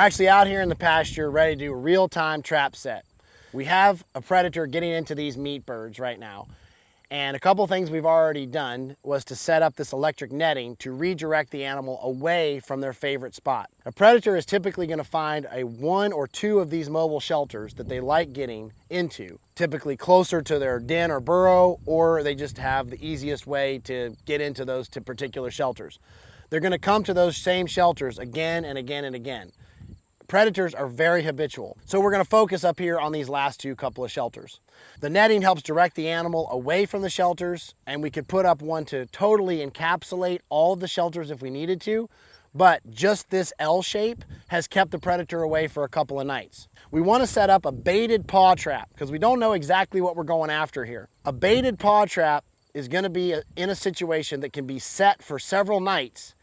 actually out here in the pasture ready to do a real-time trap set. We have a predator getting into these meat birds right now. And a couple things we've already done was to set up this electric netting to redirect the animal away from their favorite spot. A predator is typically going to find one or two of these mobile shelters that they like getting into, typically closer to their den or burrow, or they just have the easiest way to get into those particular shelters. They're going to come to those same shelters again and again and again. Predators are very habitual, so we're going to focus up here on these last couple of shelters. The netting helps direct the animal away from the shelters, and we could put up one to totally encapsulate all of the shelters if we needed to, but just this L shape has kept the predator away for a couple of nights. We want to set up a baited paw trap because we don't know exactly what we're going after here. A baited paw trap is going to be in a situation that can be set for several nights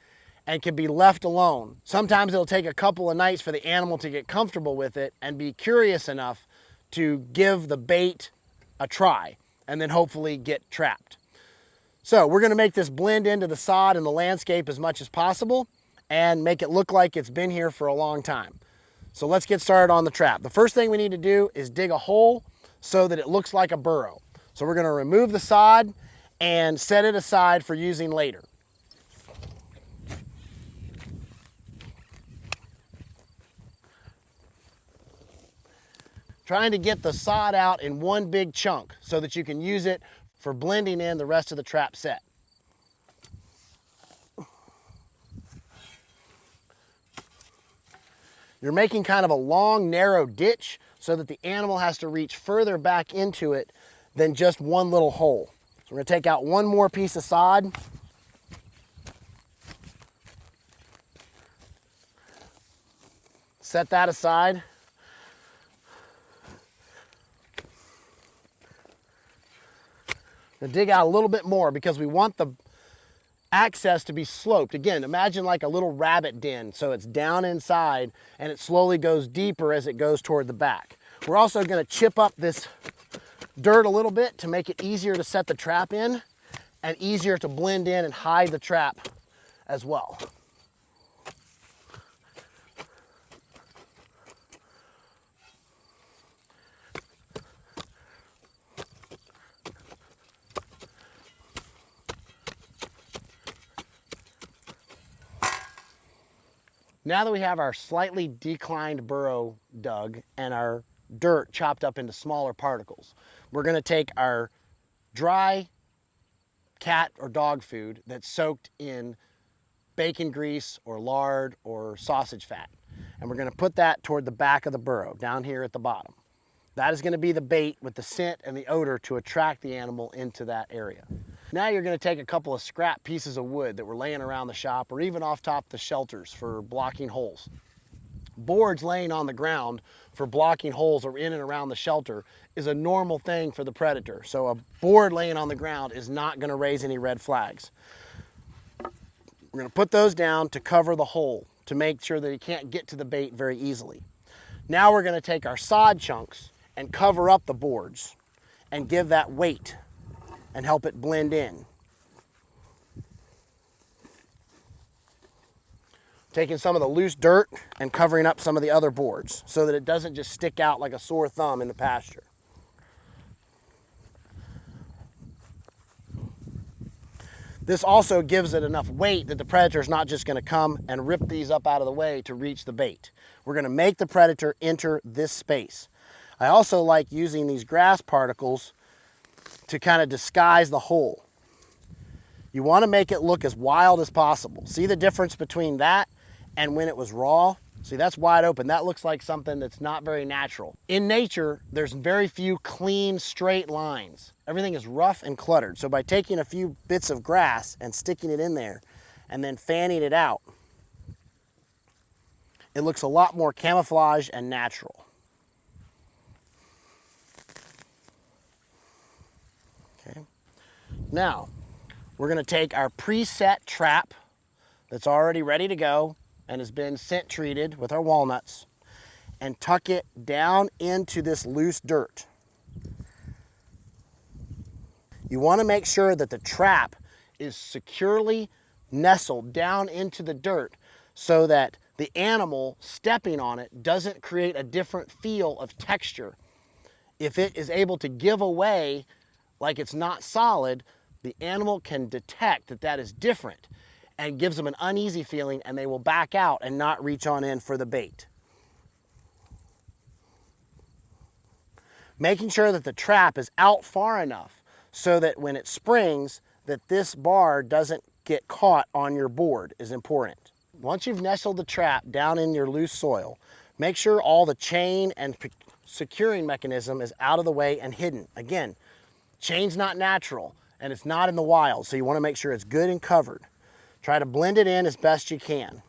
and can be left alone. Sometimes it'll take a couple of nights for the animal to get comfortable with it and be curious enough to give the bait a try and then hopefully get trapped. So we're gonna make this blend into the sod and the landscape as much as possible and make it look like it's been here for a long time. So let's get started on the trap. The first thing we need to do is dig a hole so that it looks like a burrow. So we're gonna remove the sod and set it aside for using later. Trying to get the sod out in one big chunk so that you can use it for blending in the rest of the trap set. You're making kind of a long, narrow ditch so that the animal has to reach further back into it than just one little hole. So we're going to take out one more piece of sod. Set that aside. Now dig out a little bit more because we want the access to be sloped. Again, imagine like a little rabbit den. So it's down inside and it slowly goes deeper as it goes toward the back. We're also going to chip up this dirt a little bit to make it easier to set the trap in and easier to blend in and hide the trap as well. Now that we have our slightly declined burrow dug and our dirt chopped up into smaller particles, we're going to take our dry cat or dog food that's soaked in bacon grease or lard or sausage fat, and we're going to put that toward the back of the burrow down here at the bottom. That is going to be the bait with the scent and the odor to attract the animal into that area. Now you're going to take a couple of scrap pieces of wood that were laying around the shop or even off top the shelters for blocking holes. Boards laying on the ground for blocking holes or in and around the shelter is a normal thing for the predator. So a board laying on the ground is not going to raise any red flags. We're going to put those down to cover the hole to make sure that he can't get to the bait very easily. Now we're going to take our sod chunks and cover up the boards and give that weight and help it blend in. Taking some of the loose dirt and covering up some of the other boards so that it doesn't just stick out like a sore thumb in the pasture. This also gives it enough weight that the predator is not just going to come and rip these up out of the way to reach the bait. We're going to make the predator enter this space. I also like using these grass particles to kind of disguise the hole. You want to make it look as wild as possible. See the difference between that and when it was raw? See, that's wide open. That looks like something that's not very natural. In nature, there's very few clean, straight lines. Everything is rough and cluttered. So by taking a few bits of grass and sticking it in there and then fanning it out, it looks a lot more camouflage and natural. Okay. Now, we're going to take our preset trap that's already ready to go and has been scent treated with our walnuts and tuck it down into this loose dirt. You want to make sure that the trap is securely nestled down into the dirt so that the animal stepping on it doesn't create a different feel of texture. If it is able to give away like it's not solid, the animal can detect that that is different and gives them an uneasy feeling, and they will back out and not reach on in for the bait. Making sure that the trap is out far enough so that when it springs, that this bar doesn't get caught on your board is important. Once you've nestled the trap down in your loose soil, make sure all the chain and securing mechanism is out of the way and hidden. Again, chain's not natural and it's not in the wild, so you want to make sure it's good and covered. Try to blend it in as best you can.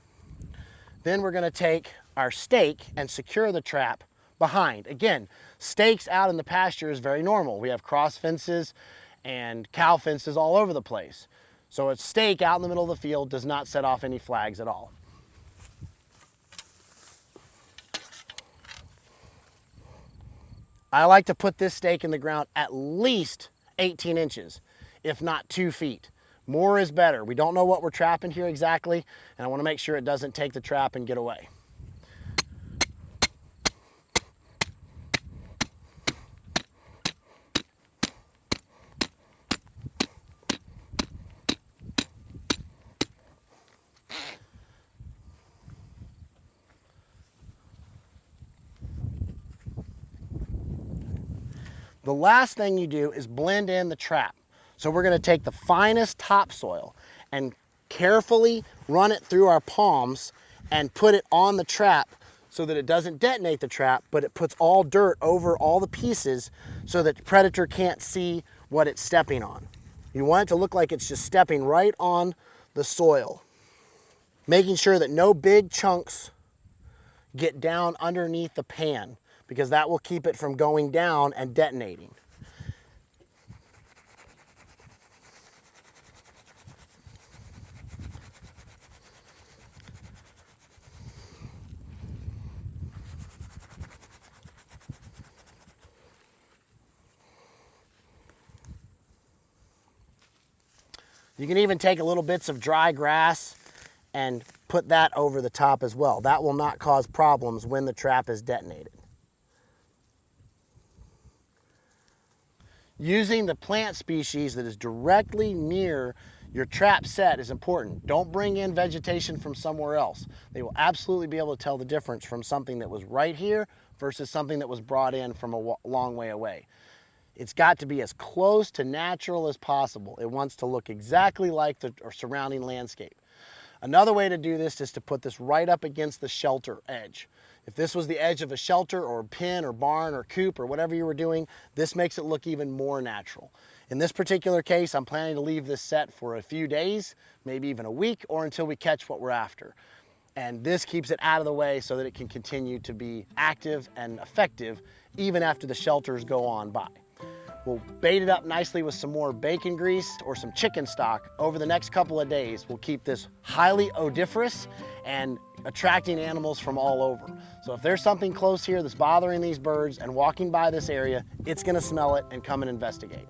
Then we're going to take our stake and secure the trap behind. Again, stakes out in the pasture is very normal. We have cross fences and cow fences all over the place. So a stake out in the middle of the field does not set off any flags at all. I like to put this stake in the ground at least 18 inches, if not 2 feet. More is better. We don't know what we're trapping here exactly, and I want to make sure it doesn't take the trap and get away. The last thing you do is blend in the trap. So we're going to take the finest topsoil and carefully run it through our palms and put it on the trap so that it doesn't detonate the trap, but it puts all dirt over all the pieces so that the predator can't see what it's stepping on. You want it to look like it's just stepping right on the soil, making sure that no big chunks get down underneath the pan, because that will keep it from going down and detonating. You can even take a little bits of dry grass and put that over the top as well. That will not cause problems when the trap is detonated. Using the plant species that is directly near your trap set is important. Don't bring in vegetation from somewhere else. They will absolutely be able to tell the difference from something that was right here versus something that was brought in from a long way away. It's got to be as close to natural as possible. It wants to look exactly like the surrounding landscape. Another way to do this is to put this right up against the shelter edge. If this was the edge of a shelter or a pen or barn or coop or whatever you were doing, this makes it look even more natural. In this particular case, I'm planning to leave this set for a few days, maybe even a week, or until we catch what we're after. And this keeps it out of the way so that it can continue to be active and effective even after the shelters go on by. We'll bait it up nicely with some more bacon grease or some chicken stock over the next couple of days. We'll keep this highly odoriferous and attracting animals from all over. So if there's something close here that's bothering these birds and walking by this area, it's gonna smell it and come and investigate.